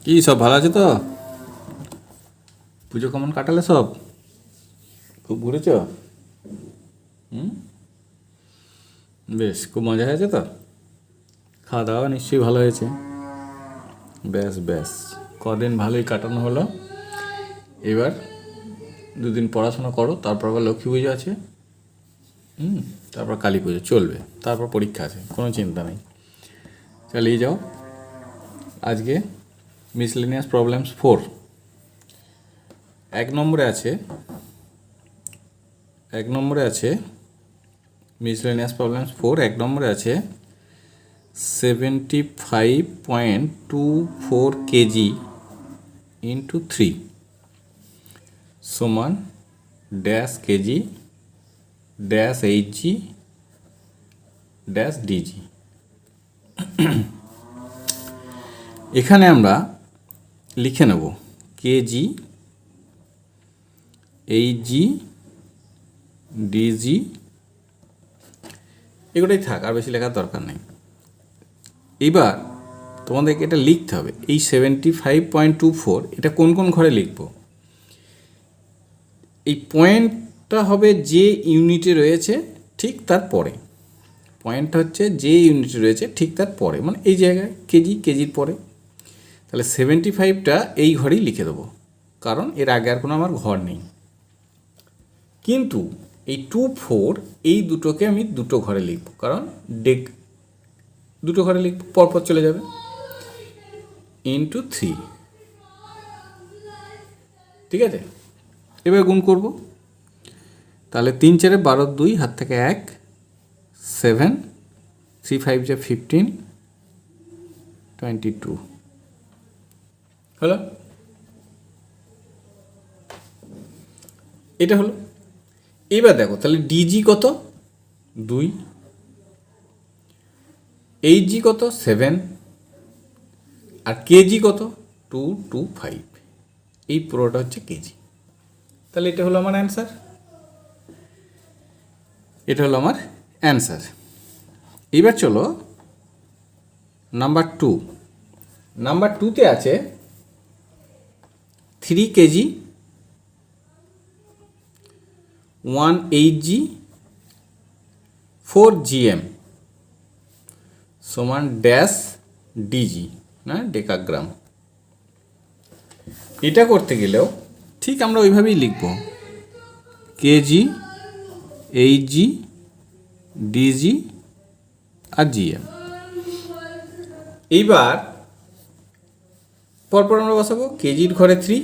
কি সব ভালো আছে তো? পুজো কেমন কাটালে সব? খুব ঘুরেছ? বেশ, খুব মজা হয়েছে তো? খাওয়া দাওয়া নিশ্চয়ই ভালো হয়েছে। বেশ বেশ, কদিন ভালোই কাটানো হলো। এবার দুদিন পড়াশোনা করো, তারপর আবার লক্ষ্মী পুজো আছে। তারপর কালী পুজো চলবে, তারপর পরীক্ষা আছে, কোনো চিন্তা নেই, চালিয়ে যাও। আজকে মিসলেনিয়াস প্রবলেমস 4 এক নম্বরে আছে মিসলেনিয়াস প্রবলেমস 4 এক নম্বরে আছে 75.24 কেজি ইন্টু 3 সমান dash KG dash HG dash DG. এখানে আমরা লিখে নেব কেজি, এইচজি, ডিজি, এগুলোই থাক, আর বেশি লেখার দরকার নেই। এবার তোমাদেরকে এটা লিখতে হবে, এই 75.24 এটা কোন কোন ঘরে লিখব। এই পয়েন্টটা হবে যে ইউনিটে রয়েছে ঠিক তার পরে, পয়েন্টটা হচ্ছে যে ইউনিটে রয়েছে ঠিক তার পরে, মানে এই জায়গায় কেজির পরে। তাহলে 75টা এই ঘরেই লিখে দেবো, কারণ এর আগে আর কোনো আমার ঘর নেই। কিন্তু এই 24 এই দুটোকে আমি দুটো ঘরে লিখব, কারণ দুটো ঘরে লিখব, পরপর চলে যাবে। ইন্টু 3, ঠিক আছে। এবার গুণ করব, তাহলে 3 4 12 2 হাত থেকে 1 7 3 5 15 22 হলো। এটা হলো। এবার দেখো তাহলে ডিজি কত 2, এইচজি কত 7, আর কেজি কত 225। এই পুরোটা হচ্ছে কেজি। তাহলে এটা হলো আমার অ্যান্সার, এটা হলো আমার অ্যান্সার। এবার চলো নাম্বার 2। নাম্বার 2তে আছে 3 কেজি 1 এইচজি 4 জিএম সমান ড্যাশ ডিজি, না ডেকাগ্রাম। এটা করতে গেলেও ঠিক আমরা ওইভাবেই লিখব, কেজি, এইচজি, ডিজি আর জিএম। এইবার পরপর আমরা বসাবো, কেজির ঘরে 3,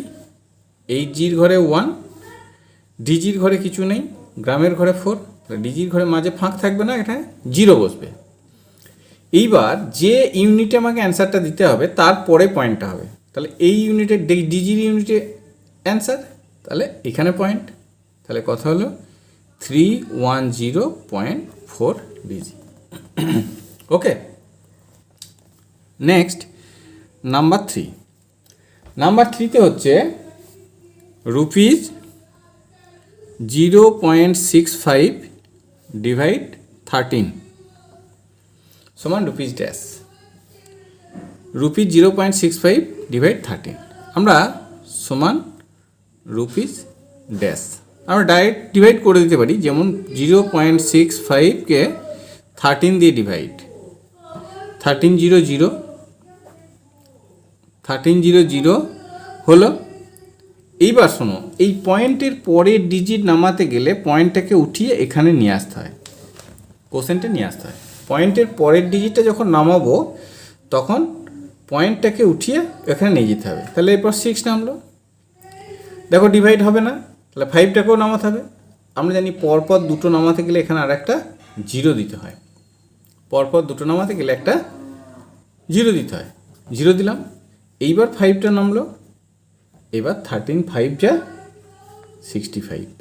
এইচজির ঘরে 1, ডিজির ঘরে কিছু নেই, গ্রামের ঘরে 4, ডিজির ঘরে মাঝে ফাঁক থাকবে না, এখানে 0 বসবে। এইবার যে ইউনিটে আমাকে অ্যান্সারটা দিতে হবে তারপরে পয়েন্টটা হবে, তাহলে এই ইউনিটের ডিজির ইউনিটে অ্যান্সার, তাহলে এখানে পয়েন্ট। তাহলে কথা হলো 310.4 ডিজি। ওকে, নেক্সট নাম্বার 3। নাম্বার 3তে হচ্ছে রুপিস 0.65 ডিভাইড 13 সমান রুপিস ড্যাশ। রুপিস 0.65 ডিভাইড 13 আমরা সমান রুপিস ড্যাশ। আমরা ডাইরেক্ট ডিভাইড করে দিতে পারি, যেমন 0.65কে 13 দিয়ে ডিভাইড, 1300 হলো। এইবার শোনো, এই পয়েন্টের পরের ডিজিট নামাতে গেলে পয়েন্টটাকে উঠিয়ে এখানে নিয়ে আসতে হয়, কোসেন্টে নিয়ে আসতে হয়। পয়েন্টের পরের ডিজিটটা যখন নামাবো তখন পয়েন্টটাকে উঠিয়ে এখানে নিয়ে যেতে হবে। তাহলে এরপর 6 নামলো, দেখো ডিভাইড হবে না, তাহলে 5টাকেও নামাতে হবে। আমরা জানি পরপর দুটো নামাতে গেলে এখানে আর একটা 0 দিতে হয়, পরপর দুটো নামাতে গেলে একটা 0 দিতে হয়, 0 দিলাম। এইবার 5টা নামলো, এবার 13 5 যা 65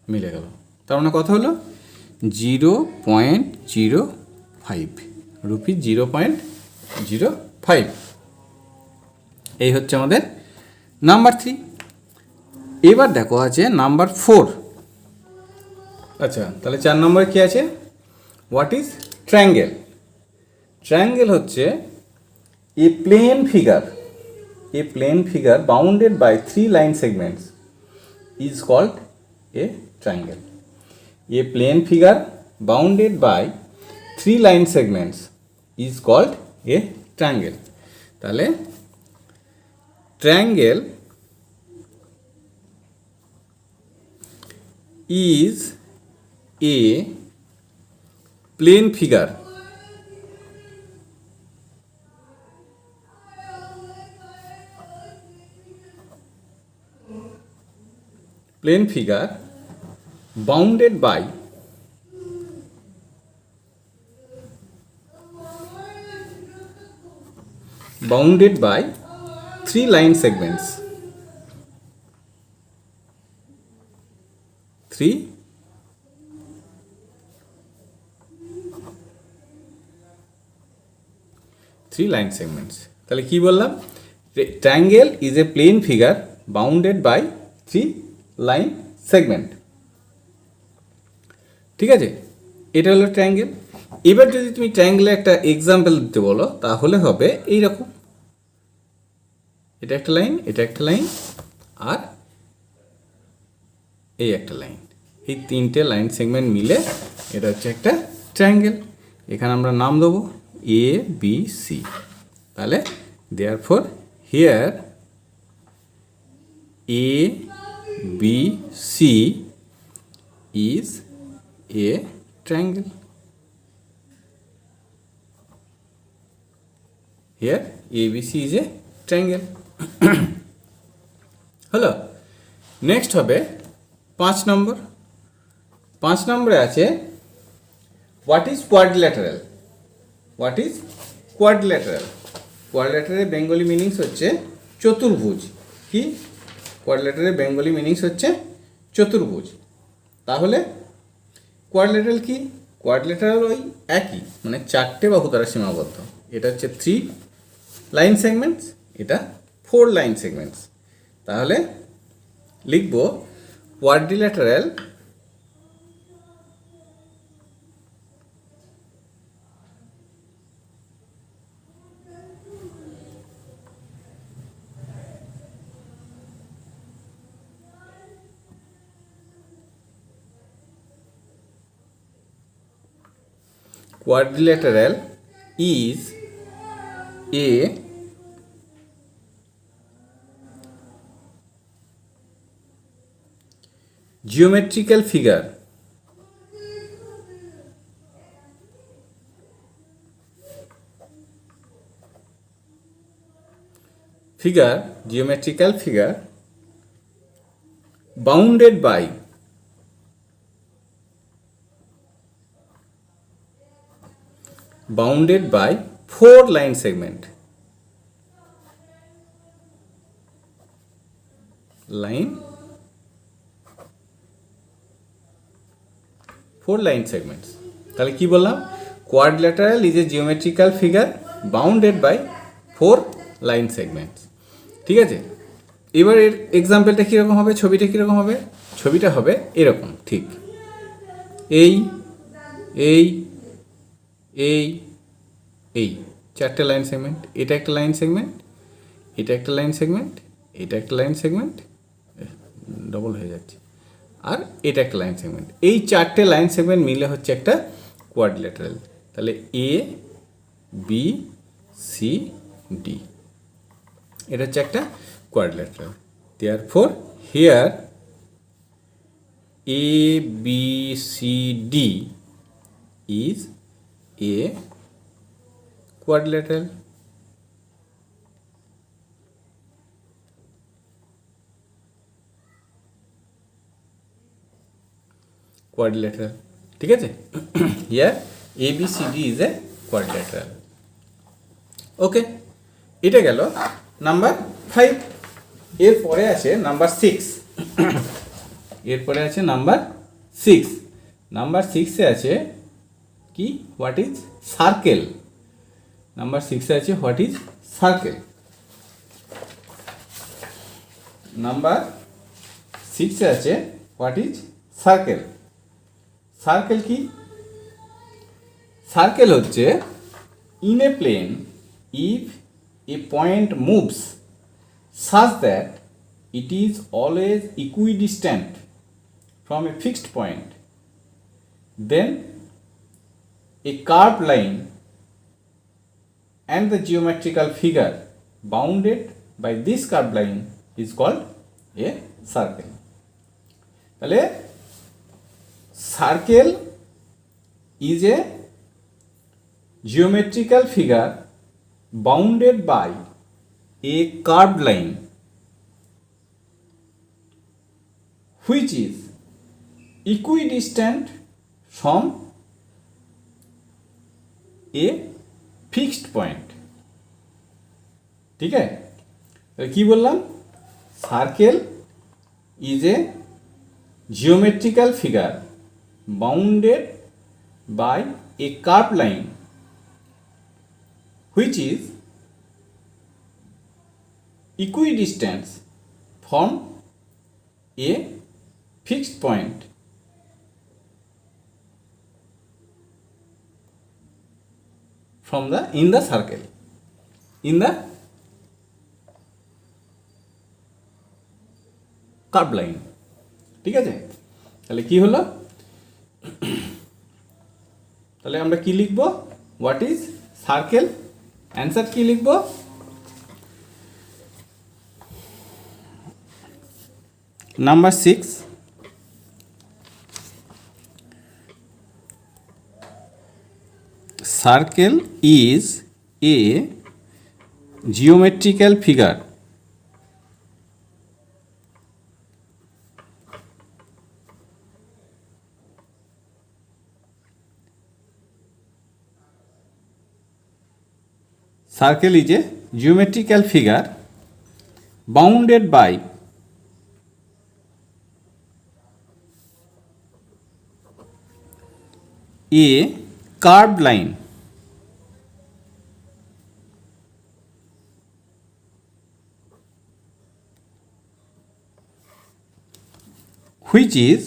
মিলে গেল। তার মানে কথা হলো 0.05 রুপিস 0.05। এই হচ্ছে আমাদের নাম্বার 3। এবার দেখো আছে নাম্বার 4। আচ্ছা, তাহলে 4 নম্বরে কি আছে, হোয়াট ইজ ট্রায়াঙ্গেল। ট্রায়াঙ্গেল হচ্ছে a plane figure a plane figure bounded by 3 line segments is called a triangle. A plane figure bounded by 3 line segments is called a triangle. তাহলে triangle is a plane figure bounded by 3 line segments. 3 line segments. তাহলে কি বললাম? Triangle is a plane figure bounded by 3 line segment. ঠিক আছে, এটা হলো triangle. এবার যদি তুমি ট্রায়াঙ্গেলের একটা এক্সাম্পল দিতে বলো তাহলে হবে এইরকম, এটা একটা লাইন, এটা একটা লাইন, আর এই একটা লাইন, এই তিনটে লাইন সেগমেন্ট মিলে এটা হচ্ছে একটা ট্রায়াঙ্গেল। এখানে আমরা নাম দেবো এ বি সি। তাহলে therefore here A B C is a triangle. Here ABC is a triangle. হলো। নেক্সট হবে 5 নম্বর। 5 নম্বরে আছে what is quadrilateral. What is quadrilateral? কোয়াড্রিল্যাটারের বেঙ্গলি মিনিংস হচ্ছে চতুর্ভুজ। কি? কোয়াড্রিল্যাটারের বেঙ্গলি মিনিংস হচ্ছে চতুর্ভুজ। তাহলে কোয়াড্রিল্যাটারাল কি? কোয়াড্রিল্যাটারাল ওই একই, মানে 4টে বাহু দ্বারা সীমাবদ্ধ। এটা হচ্ছে 3 লাইন সেগমেন্টস, এটা 4 লাইন সেগমেন্টস। তাহলে লিখব quadrilateral is a geometrical figure bounded by 4 line segment. 4 line segments. তাহলে কি বললাম? Quadrilateral is a geometrical figure bounded by 4 line segments. ঠিক আছে, এবার এর এক্সাম্পলটা কীরকম হবে? ছবিটা কীরকম হবে? ছবিটা হবে এরকম, ঠিক এই এই এই এই 4টে লাইন সেগমেন্ট, এটা একটা লাইন সেগমেন্ট, এটা একটা লাইন সেগমেন্ট, এটা একটা লাইন সেগমেন্ট, ডবল হয়ে যাচ্ছে, আর এটা একটা লাইন সেগমেন্ট। এই 4টে লাইন সেগমেন্ট মিলে হচ্ছে একটা কোয়াড্রিল্যাটারাল। তাহলে এ বি সি ডি, এটা হচ্ছে একটা quadrilateral. Therefore here A B C D is a quadrilateral. Quadrilateral. ঠিক আছে, here ABCD is a quadrilateral. ওকে, এটা গেল নাম্বার 5। এরপরে আছে নাম্বার 6। এরপরে আছে নাম্বার 6। নাম্বার 6-এ আছে কি? What is circle. নাম্বার 6-এ আছে হোয়াট ইজ সার্কেল। নাম্বার 6-এ আছে হোয়াট ইজ সার্কেল। সার্কেল কি? সার্কেল হচ্ছে in a plane if a point moves such that it is always equidistant from a fixed point, then a curved line and the geometrical figure bounded by this curved line is called a circle. তাহলে circle is a geometrical figure bounded by a curved line which is equidistant from a fixed point. ठीक है, কি বললাম? Circle is a geometrical figure bounded by a curved line which is equidistant from a fixed point from the in the circle, in the curved line. ঠিক আছে, তাহলে কি হলো? তাহলে আমরা কি লিখব? What is circle? অ্যান্সার কি লিখব? Number 6, circle is a geometrical figure circle is a geometrical figure bounded by a curved line which is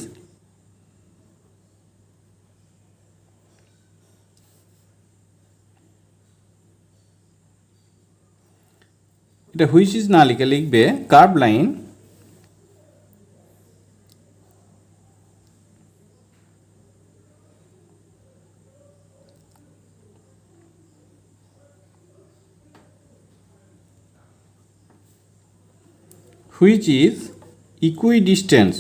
এটা হুইচ ইজ না লিখে লিখবে curve line which is equidistant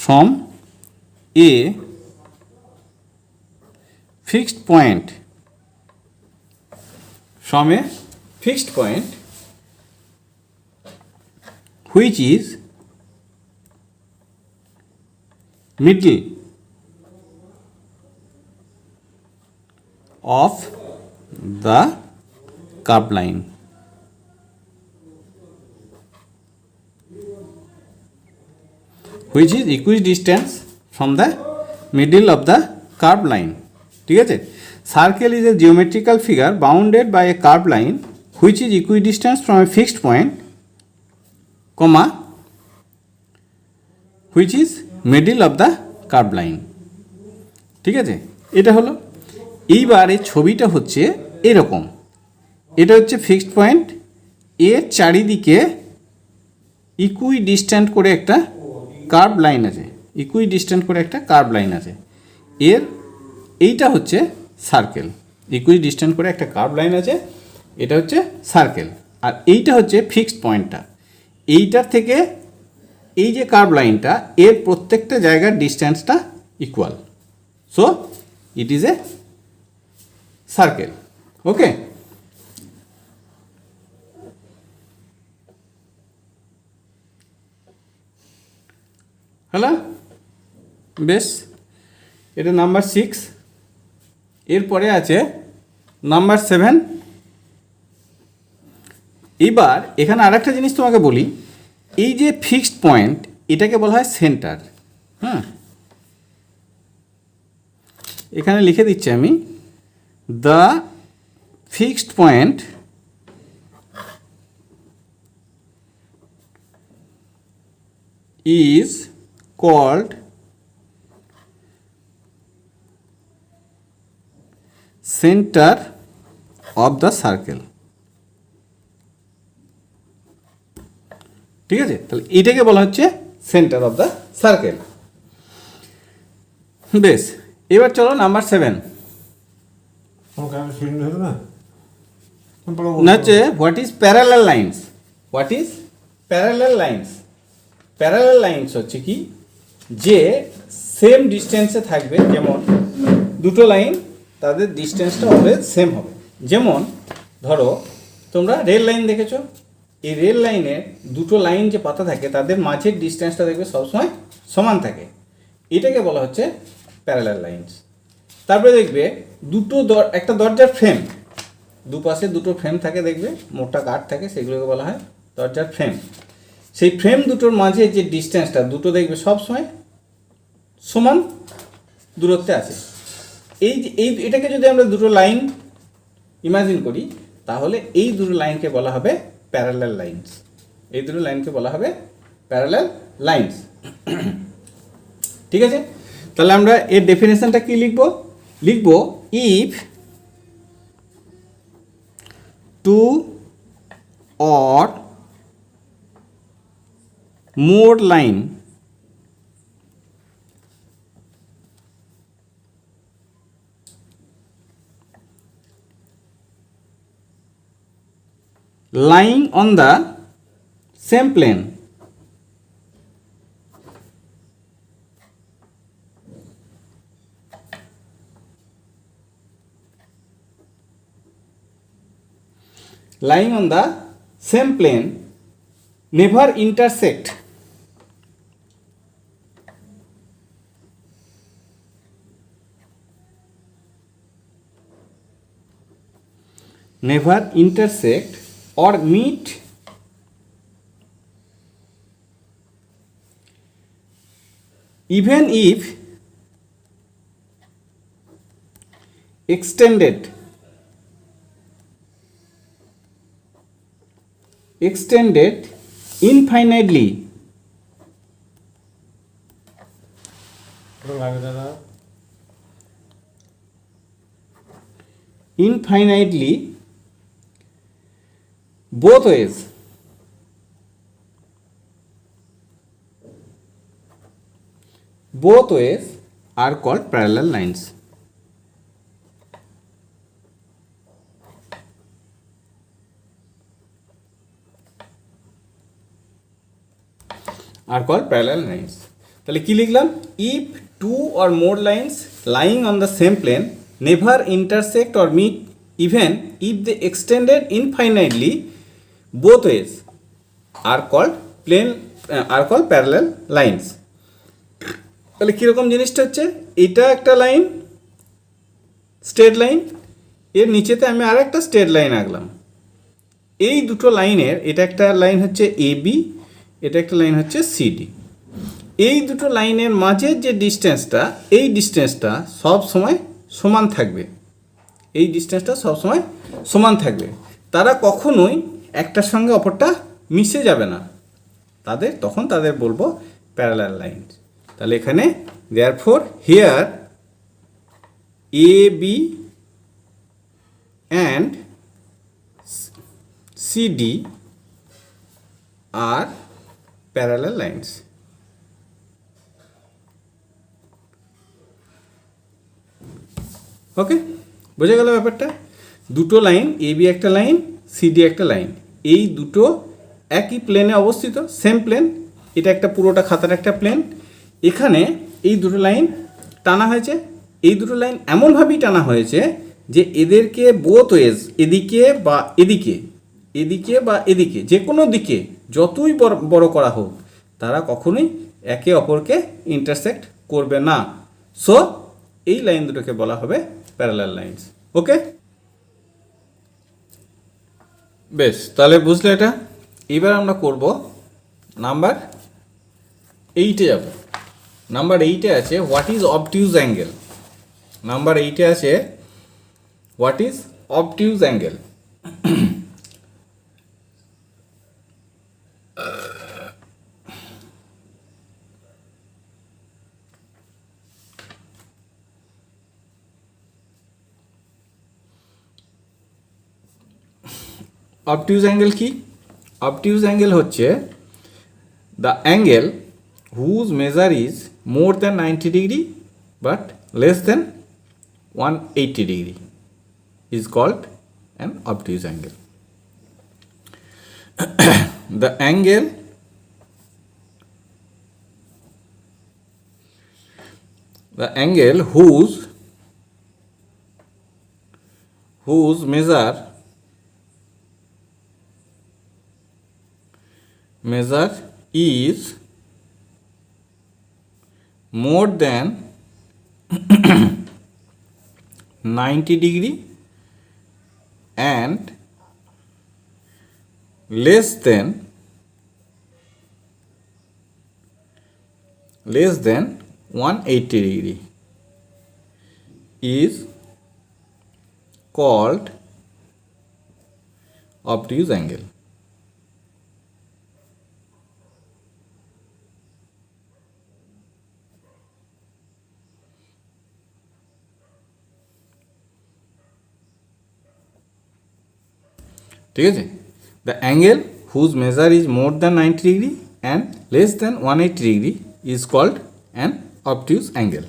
from a fixed point which is middle of the curved line. Which is equidistant from the middle of the curved line. ঠিক আছে, circle is a geometrical figure bounded by a curve line which is equidistance from a fixed point comma which is middle of the curve line. ঠিক আছে, এটা হলো। এইবার এই ছবিটা হচ্ছে এরকম, এটা হচ্ছে ফিক্সড পয়েন্ট, এর চারিদিকে ইকুইডিস্ট্যান্ট করে একটা কার্ভ লাইন আছে, ইকুইডিস্ট্যান্ট করে একটা কার্ভ লাইন আছে। এর এইটা হচ্ছে সার্কেল, ইকুইডিস্ট্যান্ট করে একটা কার্ভ লাইন আছে, এটা হচ্ছে সার্কেল। আর এইটা হচ্ছে ফিক্সড পয়েন্টটা, এইটার থেকে এই যে কার্ভ লাইনটা এর প্রত্যেকটা জায়গার ডিস্ট্যান্সটা equal, so it is a circle. Okay, hello, বেশ, এটা নাম্বার 6। এরপরে আছে নাম্বার 7। এবার এখানে আরেকটা জিনিস তোমাকে বলি, এই যে ফিক্সড পয়েন্ট এটাকে বলা হয় সেন্টার। হ্যাঁ, এখানে লিখে দিচ্ছি আমি, the fixed point is called centre of the circle. ঠিক আছে, তাহলে এটাকে বলা হচ্ছে সেন্টার অফ দ্য সার্কেল। বেশ, এবার চলো নাম্বার 7 না হচ্ছে what is parallel lines. What is parallel lines? Parallel lines হচ্ছে কি, যে সেম ডিস্টেন্সে থাকবে। যেমন দুটো লাইন, তাদের ডিস্টেন্সটা অলওয়েজ সেম হবে। যেমন ধরো তোমরা রেল লাইন দেখেছো, এই রেল লাইনের দুটো লাইন যে পাতা থাকে তাদের মাঝের ডিস্টেন্সটা দেখবে সবসময় সমান থাকে, এটাকে বলা হচ্ছে প্যারালাল লাইন্স। তারপরে দেখবে একটা দরজার ফ্রেম, দুপাশে দুটো ফ্রেম থাকে, দেখবে মোটা কাঠ থাকে, সেগুলোকে বলা হয় দরজার ফ্রেম। সেই ফ্রেম দুটোর মাঝে যে ডিস্টেন্সটা, দুটো দেখবে সবসময় সমান দূরত্বে আছে। এটাকে যদি আমরা দুটো লাইন ইমাজিন করি, তাহলে এই দুটো লাইনকে বলা হবে প্যারালাল লাইন্স। এই দুটো লাইনকে বলা হবে প্যারালাল লাইন্স। ঠিক আছে, তাহলে আমরা এর ডেফিনেশনটা কি লিখব? If two or more line lying on the same plane lying on the same plane never intersect or meet even if extended infinitely both ways are called parallel lines. Are called parallel lines. তাহলে কি লিখলাম? if two or more lines lying on the same plane never intersect or meet even if they extended infinitely both ways are called parallel lines. তাহলে কীরকম জিনিসটা হচ্ছে, এটা একটা line, straight line, এর নিচেতে আমি আর একটা স্ট্রেট লাইন আঁকলাম। এই দুটো লাইনের, এটা একটা লাইন হচ্ছে AB, এটা একটা লাইন হচ্ছে CD। এই দুটো লাইনের মাঝের যে ডিস্টেন্সটা, এই ডিস্টেন্সটা সব সময় সমান থাকবে। এই ডিস্টেন্সটা সব সময় সমান থাকবে, তারা কখনোই একটার সঙ্গে অপরটা মিশে যাবে না, তখন তাদের বলবো প্যারালাল লাইন। তাহলে এখানে therefore here AB and CD are parallel lines. ওকে, বোঝা গেল ব্যাপারটা? দুটো লাইন, AB একটা লাইন, CD একটা লাইন, এই দুটো একই প্লেনে অবস্থিত, সেম প্লেন। এটা একটা পুরোটা খাতার একটা প্লেন। এখানে এই দুটো লাইন টানা হয়েছে, এই দুটো লাইন এমনভাবেই টানা হয়েছে যে এদেরকে বোথ ওয়েজ, এদিকে বা এদিকে যে কোনো দিকে যতই বড় করা হোক, তারা কখনোই একে অপরকে ইন্টারসেক্ট করবে না। সো এই লাইন দুটোকে বলা হবে প্যারালাল লাইন্স। ওকে, বেশ, তাহলে বুঝলে এটা। এবার আমরা করব নাম্বার 8-এ যাব। নাম্বার 8-এ আছে what is obtuse angle. Number 8-এ আছে what is obtuse angle. Obtuse angle কি? অবটিউজ অ্যাঙ্গেল হচ্ছে the angle whose measure is more than 90 degree but less than 180 degree is called an obtuse angle. The angle whose measure is more than 90 degree and less than 180 degree is called obtuse angle. ঠিক আছে? The angle whose measure is more than 90 degree and less than 180 degree is called an obtuse angle.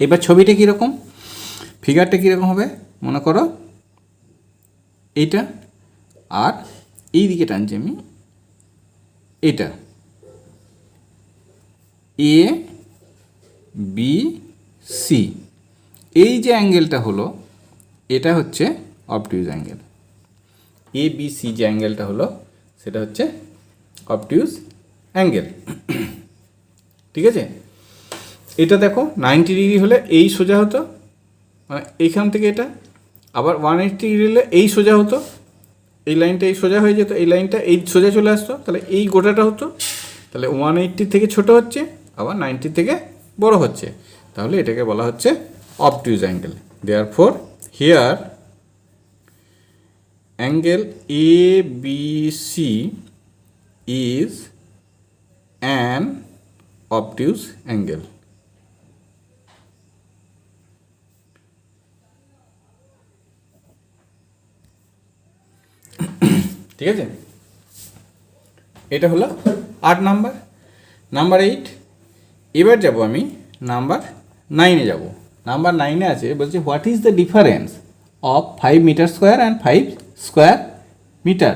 এবার ছবিটা কীরকম, ফিগারটা কীরকম হবে মনে করো, এইটা আর এই দিকে টানছি আমি, এটা এ বি সি, এই যে অ্যাঙ্গেলটা হলো এটা হচ্ছে অবটিউজ অ্যাঙ্গেল। এ বি সি যে অ্যাঙ্গেলটা হলো সেটা হচ্ছে অবটিউজ অ্যাঙ্গেল। ঠিক আছে? এটা দেখো 90 ডিগ্রি হলে এই সোজা হতো, মানে এইখান থেকে এটা, আবার 180 ডিগ্রি হলে এই সোজা হতো, এই লাইনটা এই সোজা হয়ে যেত, এই লাইনটা এই সোজা চলে আসতো, তাহলে এই গোটাটা হতো, তাহলে 180 থেকে ছোট হচ্ছে আবার 90 থেকে বড় হচ্ছে, তাহলে এটাকে বলা হচ্ছে obtuse angle. Therefore here angle ABC is an obtuse angle. ঠিক আছে? এটা হলো 8 নাম্বার। নাম্বার 8, এবার যাব আমি নাম্বার 9-এ যাব। নাম্বার 9-এ আছে বলছে what is the difference of 5 metre square and 5 square metre.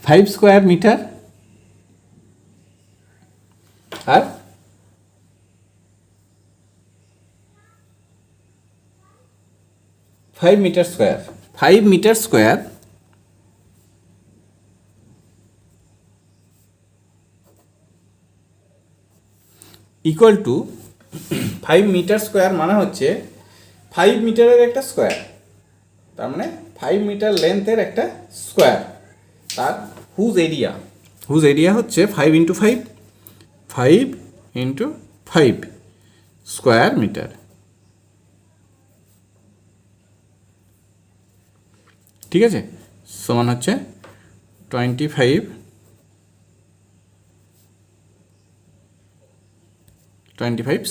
5 square metre আর 5 metre square. 5 metre square equal to 5 metre square মানে হচ্ছে 5 মিটারের একটা স্কোয়ার, তার মানে 5 মিটার লেন্থের একটা স্কোয়ার, তার হুজ এরিয়া হচ্ছে 5 ইন্টু 5 স্কোয়ার মিটার। ঠিক আছে? সমান হচ্ছে 25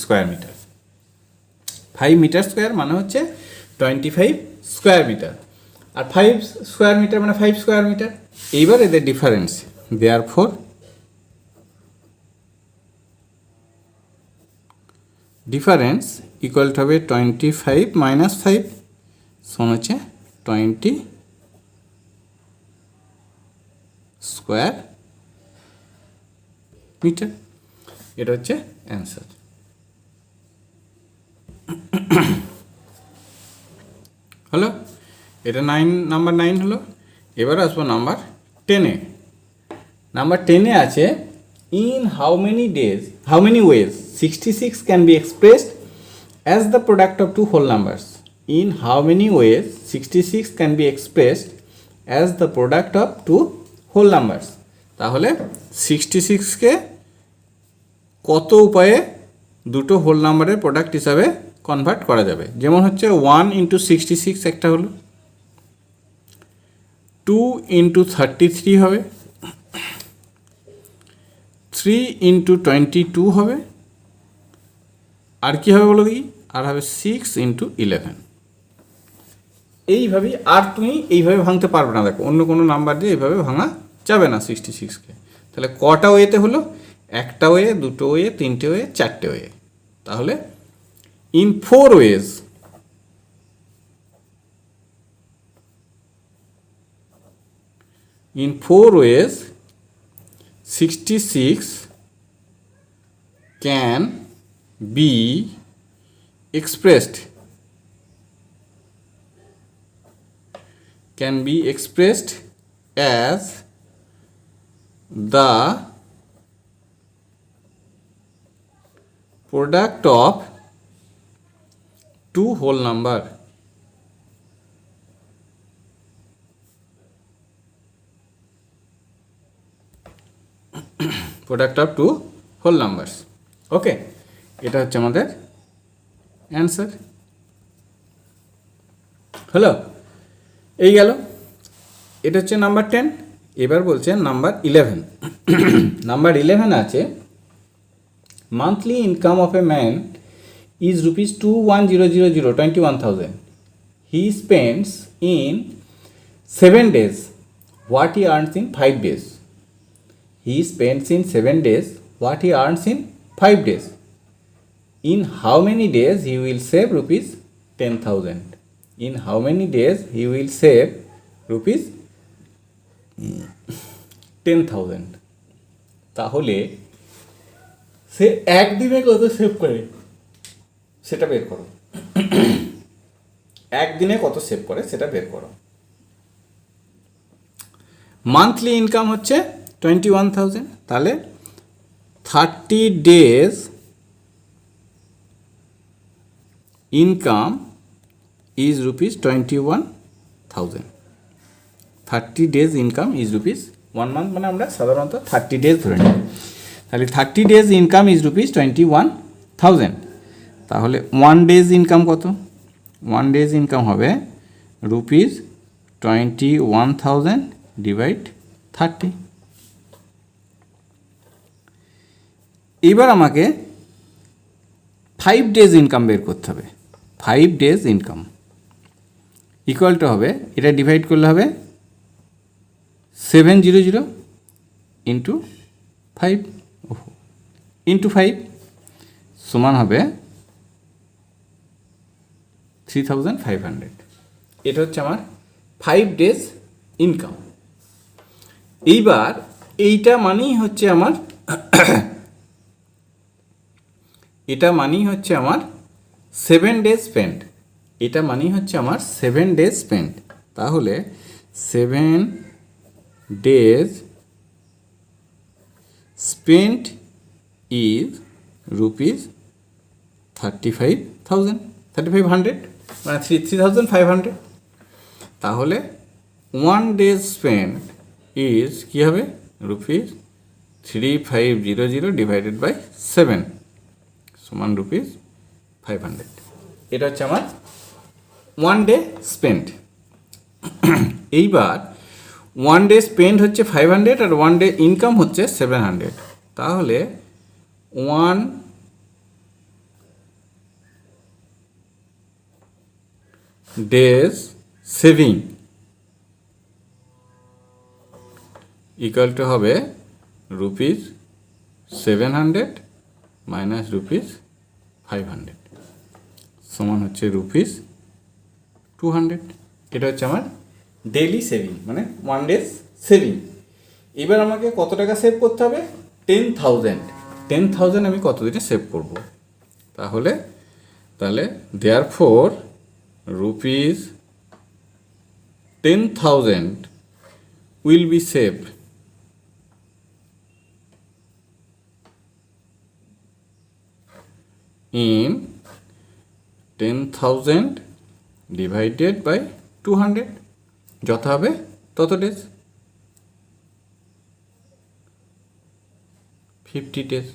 স্কোয়ার মিটার। 5 মিটার স্কোয়ার মানে হচ্ছে 25 স্কোয়ার মিটার, আর 5 স্কোয়ার মিটার মানে 5 স্কোয়ার মিটার। এইবার এদের ডিফারেন্স, দেয়ারফর ডিফারেন্স ইকুয়াল হবে 25 মাইনাস 5 সমান হচ্ছে 20 স্কোয়ার মিটার। এটা হচ্ছে অ্যান্সার। হলো, এটা নাম্বার 9 হলো। এবার আসবো নাম্বার 10-এ। নাম্বার 10-এ আছে in how many ways 66 can be expressed as the product of two whole numbers. In how many ways 66 can be expressed as the product of two whole numbers. তাহলে 66কে কত উপায়ে দুটো হোল নাম্বারের product হিসাবে convert করা যাবে। যেমন হচ্ছে 1 ইন্টু 66 একটা হলো, 2 ইন্টু 33 হবে, 3 ইন্টু 22 হবে, আর কি হবে বলো দেখি, আর হবে 6 ইন্টু 11। এইভাবেই, আর তুমি এইভাবে ভাঙতে পারবে না। দেখো অন্য কোনো নাম্বার দিয়ে এইভাবে ভাঙা যাবে না 66কে। তাহলে কটা ওয়েতে হলো? একটা ওয়ে, দুটো ওয়ে, তিনটে ওয়ে, চারটে ওয়ে। তাহলে in 4 wedge, in 4 ways 66 can be expressed as the product of two whole number. Product of two whole numbers. Okay, এটা হচ্ছে আমাদের অ্যান্সার। হলো, এই গেল। এটা হচ্ছে নাম্বার 10। এবার বলছে নাম্বার 11। নাম্বার 11 আছে, monthly income of a man is rupees 21,000, 21,000. He spends in 7 days what he earns in 5 days. He spends in 7 days what he earns in 5 days. In how many days he will save rupees 10,000? In how many days he will save rupees 10,000? তাহলে সে একদিনে কত save করে সেটা বের করো। একদিনে কত save করে সেটা বের করো। মান্থলি ইনকাম হচ্ছে 21,000, তাহলে 30 days income is rupees 21,000. 30 days income is rupees, 1 month মানে আমরা সাধারণত 30 days ধরে নিই। তাহলে 30 days ইনকাম ইজ রুপিস 21,000. তাহলে 1 days ইনকাম কত? 1 days ইনকাম হবে রুপিস 21,000 ডিভাইড 30। এবার আমাকে 5 days ইনকাম বের করতে হবে। 5 days ইনকাম ইকুয়াল টু হবে, এটা ডিভাইড করলে হবে 700 ইন্টু 5 ইন্টু 5 সমান হবে 3,500। এটা হচ্ছে আমার 5 days ইনকাম। এইবার এইটা মানেই হচ্ছে আমার এটা মানেই হচ্ছে আমার 7 days স্পেন্ড। এটা মানেই হচ্ছে আমার 7 days স্পেন্ড। তাহলে 7 days স্পেন্ট ইজ রুপিস 3,500 মানে 3,500। তাহলে 1 days স্পেন্ড ইজ কী হবে? রুপিস 3,500 ডিভাইডেড বাই 7 সমান রুপিস 500। এটা হচ্ছে আমার 1 day স্পেন্ড। এইবার 1 day স্পেন্ড হচ্ছে 500 আর 1 day ইনকাম হচ্ছে 700। তাহলে 1 days সেভিং ইকুয়াল টু হবে রুপিস 700 মাইনাস রুপিস 500 সমান হচ্ছে রুপিস 200। এটা হচ্ছে আমার ডেইলি সেভিং মানে 1 days সেভিং। এবার আমাকে কত টাকা সেভ করতে হবে? 10,000। 10,000 আমি কত দিনে সেভ করব? তাহলে therefore rupees 10,000 will be saved in 10,000 divided by 200 যত হবে তত ডেজ, 50 days।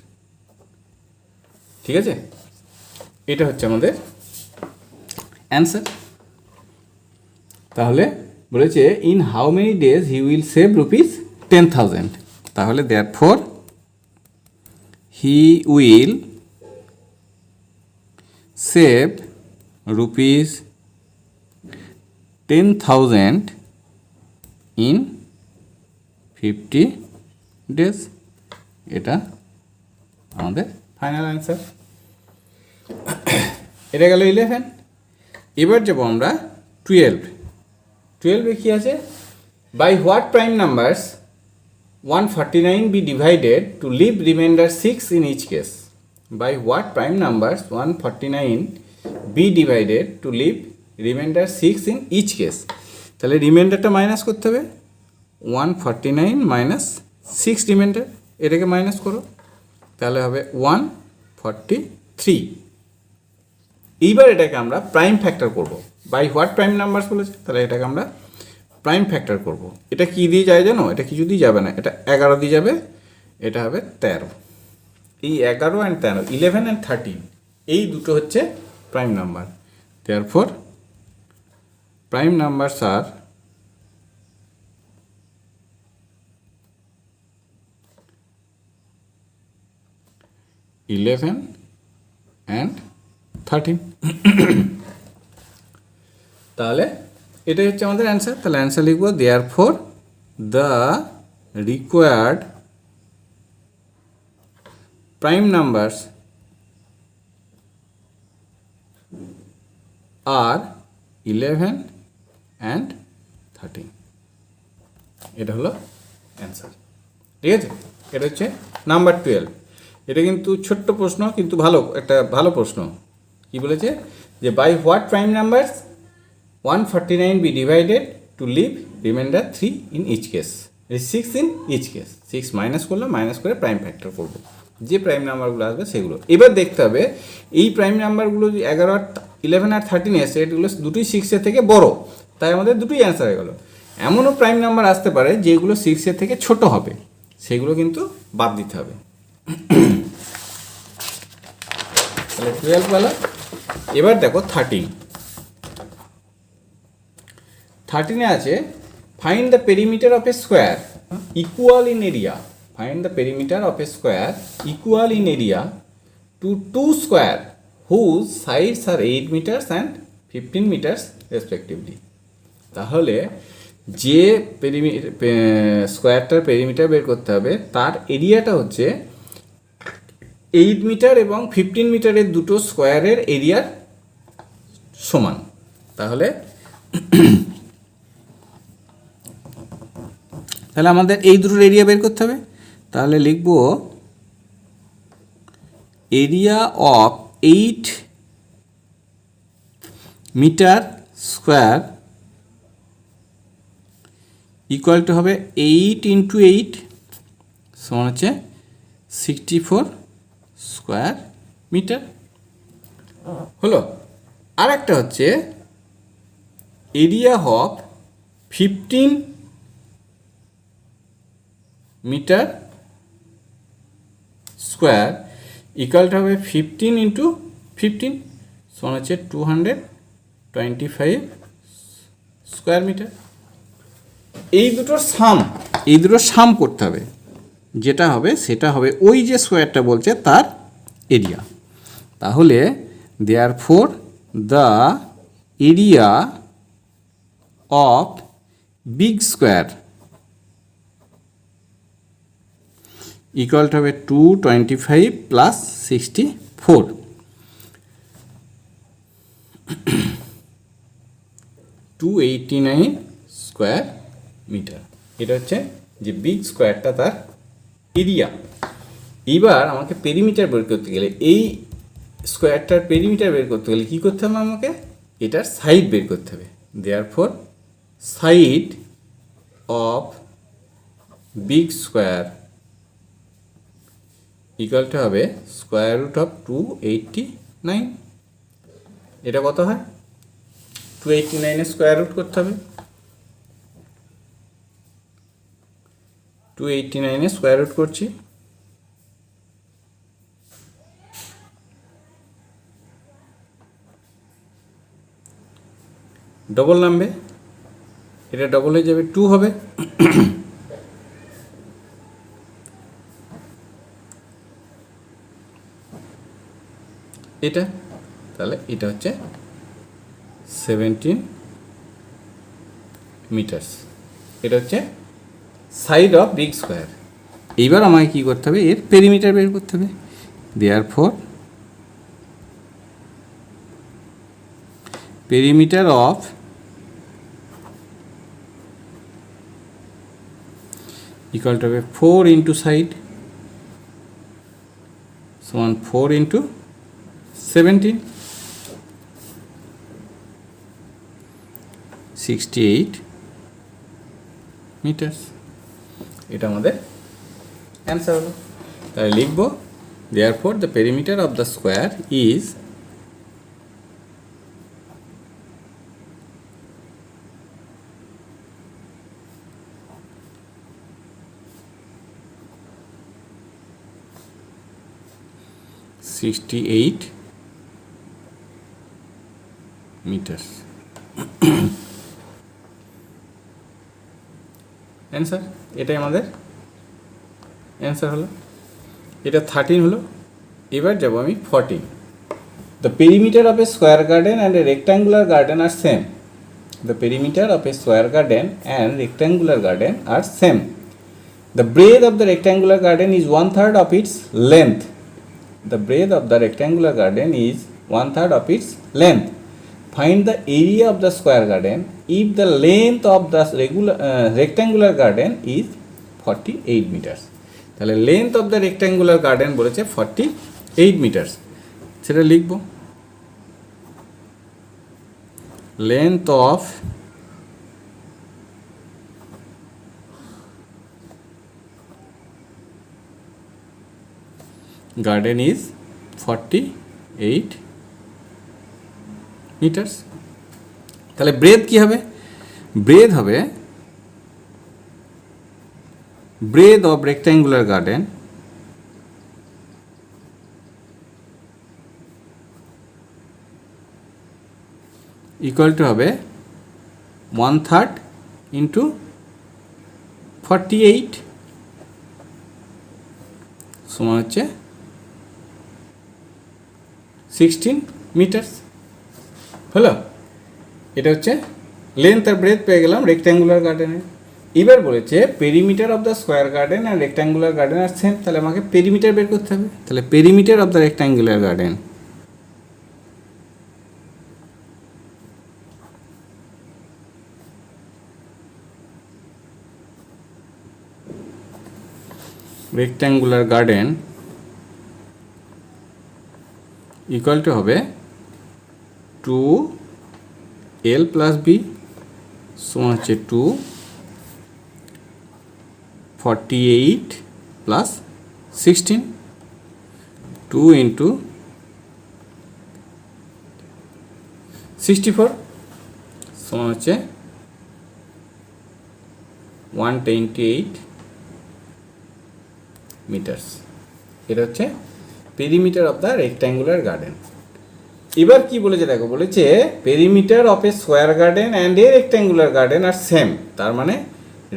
ঠিক আছে, এটা হচ্ছে আমাদের অ্যান্সার। তাহলে বলেছে in how many days he will save rupees 10,000। তাহলে therefore he will save rupees 10,000 in 50 days। এটা আমাদের ফাইনাল অ্যান্সার। এটা গেল 11। এবার যাব আমরা 12 কি আছে, by what prime numbers 149 be divided to leave remainder 6 in each case? By what prime numbers 149 be divided to leave remainder 6 in each case? তাহলে রিমাইন্ডারটা মাইনাস করতে হবে, 149 মাইনাস 6 রিমাইন্ডার, এটাকে মাইনাস করো, তাহলে হবে 143। এইবার এটাকে আমরা প্রাইম ফ্যাক্টর করব। বাই হোয়াট প্রাইম নাম্বারস বলেছে, তাহলে এটাকে আমরা প্রাইম ফ্যাক্টর করব। এটা কি দিয়ে যায় জানো, এটা কিছু দিয়ে যাবে না, এটা 11 দিয়ে যাবে, এটা হবে 13। এই 11 অ্যান্ড 13, 11 অ্যান্ড 13, এই দুটো হচ্ছে prime number. Therefore prime numbers are 11 and 13। তাহলে এটাই হচ্ছে আমাদের অ্যান্সার। তাহলে অ্যান্সার লিখবো, therefore the required prime numbers are 11 and 13। এটা হলো অ্যান্সার। ঠিক আছে, এটা হচ্ছে নাম্বার 12। এটা কিন্তু ছোট্ট প্রশ্ন, কিন্তু একটা ভালো প্রশ্ন। কি বলেছে যে by what prime numbers 149 be divided to leave remainder 3 in each case, 6 in each case। 6 minus করলাম, মাইনাস করে প্রাইম ফ্যাক্টর করবো, যে প্রাইম নাম্বারগুলো আসবে সেগুলো। এবার দেখতে হবে এই প্রাইম নাম্বারগুলো 11 আর 13 এসে, এগুলো দুটোই 6-এর থেকে বড়, তাই আমাদের দুটোই অ্যান্সার হয়ে গেল। এমনও প্রাইম নাম্বার আসতে পারে যেগুলো 6-এর থেকে ছোট হবে, সেগুলো কিন্তু বাদ দিতে হবে। তাহলে 12 বেলা। এবার দেখো 13 আছে, find the perimeter of a square equal in area. Find the perimeter of a square equal in area to two squares whose sides are 8 metres and 15 metres respectively. তাহলে যে স্কোয়ারটার পেরিমিটার বের করতে হবে, তার এরিয়াটা হচ্ছে 8 মিটার এবং 15 মিটারের দুটো স্কোয়ারের এরিয়ার সমান। তাহলে আমাদের এই দুটোর এরিয়া বের করতে হবে। তাহলে লিখব area of 8 metre square equal to হবে 8 ইন্টু 8 সমান হচ্ছে 64 স্কোয়ার মিটার হলো। আর একটা হচ্ছে area of 15 metre square equal to হবে 15 ইন্টু 15 সমান হচ্ছে 225 স্কোয়ার মিটার। এই দুটোর সাম করতে হবে, যেটা হবে সেটা হবে ওই যে স্কোয়ারটা বলছে তার এরিয়া। তাহলে therefore the area of big square equal to হবে 225 প্লাস 64, 289 স্কোয়ার মিটার। এটা হচ্ছে যে বিগ স্কোয়ারটা তার এরিয়া। এইবার আমাকে পেরিমিটার বের করতে গেলে, এই স্কোয়ারটার পেরিমিটার বের করতে গেলে কী করতে হবে, আমাকে এটার সাইড বের করতে হবে। Therefore side of big square equal to হবে স্কোয়ার রুট অফ 289। এটা কত হয়, 289 স্কোয়ার রুট করতে হবে, 289 স্কোয়ার রুট করছি, ডবল নামবে, এটা ডবল হয়ে যাবে 2 হবে। এটা তাহলে এটা হচ্ছে 17 মিটার্স। এটা হচ্ছে সাইড অফ বিগ স্কোয়ার। এইবার আমাকে কী করতে হবে, এর পেরিমিটার বের করতে হবে। Therefore perimeter of equal to হবে 4 ইন্টু সাইড সমান 4 ইন্টু 17, 68 মিটার্স। এটা আমাদের অ্যান্সার হলো। তাহলে লিখব therefore the perimeter of the square is (68 metres. Answer, এটাই আমাদের অ্যান্সার হলো। এটা 13 হলো। এবার যাব আমি 14। The perimeter of a square garden and a rectangular garden are same. The perimeter of a square garden and rectangular garden are same. The breadth of the rectangular garden is 1/3 of its length. The breadth of the rectangular garden is 1/3 of its length. Find the area of the square garden if the length of the rectangular garden is 48 meters. তাহলে length of the rectangular garden বলেছে 48 metres. সেটা লিখব, length of garden is 48 metres. তাহলে breadth কি হবে, breadth হবে breadth of rectangular garden equal to হবে 1/3 into 48 সমান হচ্ছে 16 মিটার্স হলো। এটা হচ্ছে লেন্থ আর ব্রেথ পেয়ে গেলাম রেক্ট্যাঙ্গুলার গার্ডেনের। এবার বলেছে perimeter of the square garden and rectangular garden are same. তাহলে আমাকে পেরিমিটার বের করতে হবে। তাহলে perimeter of the rectangular garden rectangular garden equal to হবে 2l প্লাস বি সমান হচ্ছে 248 প্লাস 16, 2 ইন্টু 64 সমান হচ্ছে 128 মিটার্স। এটা হচ্ছে perimeter of the rectangular garden. এবার কি বলেছে দেখো, বলেছে perimeter of a square garden and a rectangular garden are same. তার মানে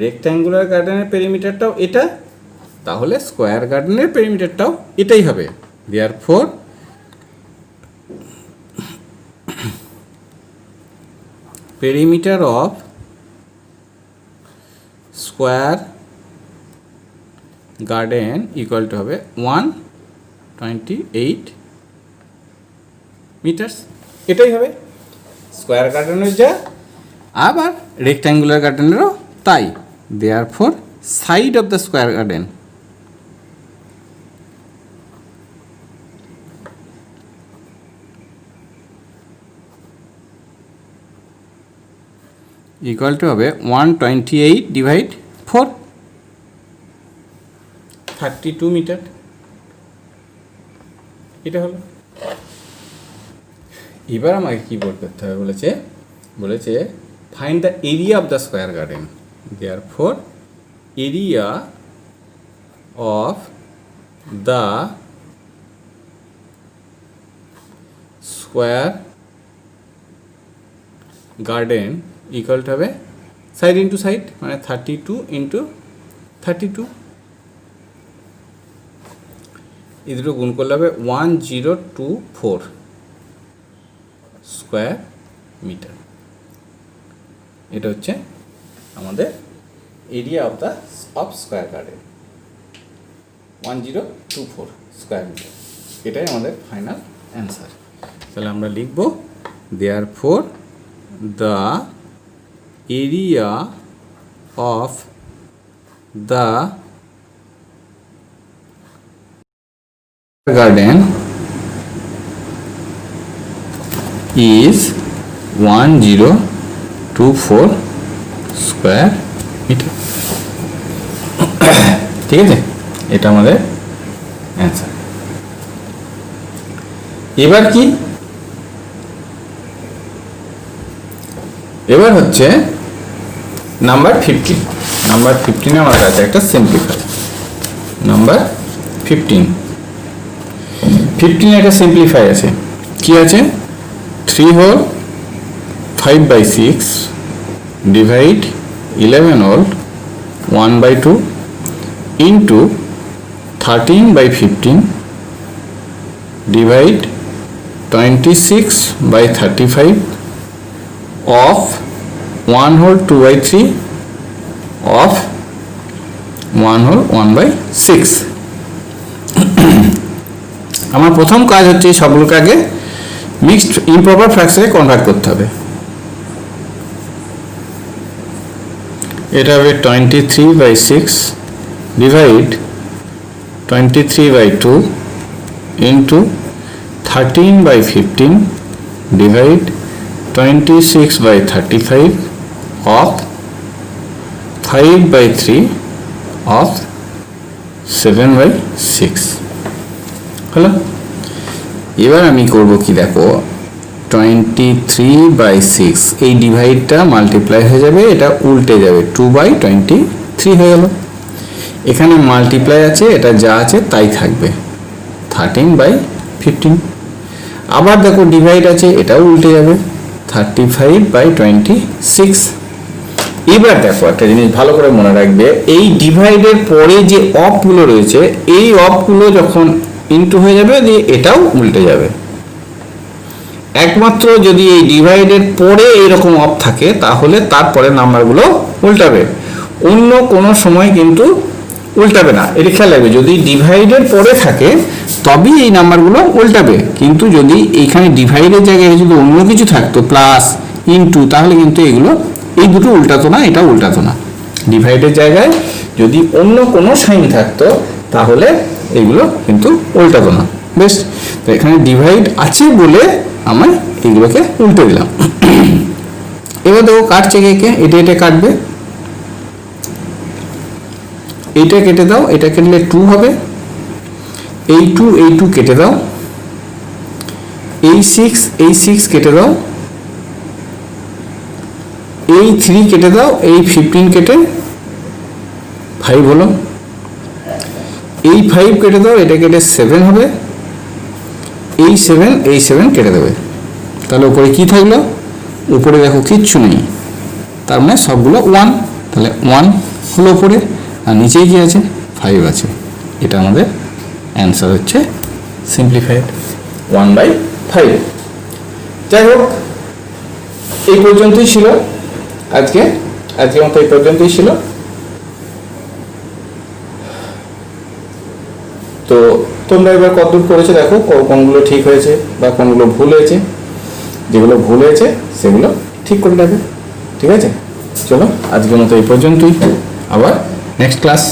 রেক্ট্যাঙ্গুলার গার্ডেনের পেরিমিটারটাও এটা, তাহলে স্কোয়ার গার্ডেনের পেরিমিটারটাও এটাই হবে। Therefore perimeter of square garden equal to হবে 128 মিটার্স। এটাই হবে স্কোয়ার গার্ডেনের যা, আবার রেক্ট্যাঙ্গুলার গার্ডেনেরও তাই। Therefore side of the square garden equal to হবে 128 ডিভাইড 4, 32 মিটার। এটা হলো। এবার আমাকে কি বের করতে হবে বলেছে find the area of the square garden. Therefore area of the square garden equal to হবে সাইড ইন্টু সাইড, মানে 32 ইন্টু 32। এই দুটো গুণ করলে হবে 1024 স্কোয়ার মিটার। এটা হচ্ছে আমাদের area of square garden 1024 square metre. এটাই আমাদের ফাইনাল অ্যান্সার। তাহলে আমরা লিখব therefore the area of the garden is 1024 square metre. ঠিক আছে, এটা আমাদের অ্যান্সার। এবার কি, এবার হচ্ছে নাম্বার 15। নাম্বার 15 আমার কাছে একটা সিম্পলিফাই। নাম্বার 15 একটা সিম্পলিফাই আছে। কি আছে? 3 whole 5/6 divide 11 whole 1/2 into 13/15 divide 26/35 of 1 whole 2/3 of 1 whole 1/6। আমার প্রথম কাজ হচ্ছে সবগুলোকে আগে মিক্সড ইমপ্রপার ফ্র্যাকশনে কনভার্ট করতে হবে। এটা হবে 23/6 divide 23/2 into 13/15 divide 26/35 of 5/3 of 7/6 হলো। এবার আমি করব কি, দেখো 23/6 এই ডিভাইডটা মাল্টিপ্লাই হয়ে যাবে, এটা উল্টে যাবে 2/23 হয়ে গেল। এখানে মাল্টিপ্লাই আছে, এটা যা আছে তাই থাকবে 13/15। আবার দেখো ডিভাইড আছে, এটাও উল্টে যাবে 35/26। এবার দেখো একটা জিনিস ভালো করে মনে রাখবে, এই ডিভাইডের পরে যে অফগুলো রয়েছে এই অফগুলো যখন ইনটু হয়ে যাবে দিয়ে এটাও উল্টে যাবে। একমাত্র যদি এই ডিভাইডের পরে এইরকম অফ থাকে তাহলে তারপরে নাম্বারগুলো উল্টাবে, অন্য কোনো সময় কিন্তু উল্টাবে না। এটা খেয়াল রাখবে, যদি ডিভাইডের পরে থাকে তবেই এই নাম্বারগুলো উল্টাবে, কিন্তু যদি এইখানে ডিভাইডের জায়গায় যদি অন্য কিছু থাকতো প্লাস ইনটু তাহলে কিন্তু এগুলো এই দুটো উল্টাতো না, এটা উল্টাতো না। ডিভাইডের জায়গায় যদি অন্য কোনো সাইন থাকতো তাহলে এগুলো কিন্তু উল্টাতো না। বেশ, তো এখানে ডিভাইড আছে বলে আমি এগুলোকে উল্টে দিলাম। এবার দেখো কাটছে কে, এটা কাটবে, এইটা কেটে দাও, এটা কেটলে 2 হবে, এই 2 কেটে দাও, এই 6 কেটে দাও, এই 3 কেটে দাও, এই 15 কেটে 5 হলো, এই 5 কেটে দাও, এটা কেটে 7 হবে, এই 7 কেটে দেবে। তাহলে উপরে কি থাকলো? উপরে দেখো কিচ্ছু নেই, তার মানে সবগুলো 1, তাহলে 1 হলো উপরে, আর নিচেই কি আছে? 5 আছে। এটা আমাদের অ্যান্সার হচ্ছে সিম্পলিফাইড 1/5। যাই হোক, এই পর্যন্তই ছিল আজকের মতো এই পর্যন্তই ছিল। তো তোমরা এবার কতদূর করেছো দেখো, কোনগুলো ঠিক হয়েছে বা কোনগুলো ভুল হয়েছে। যেগুলো ভুল হয়েছে সেগুলো ঠিক করে নেবে। ঠিক আছে, চলো আজকের মতো এই পর্যন্তই, আবার নেক্সট ক্লাস।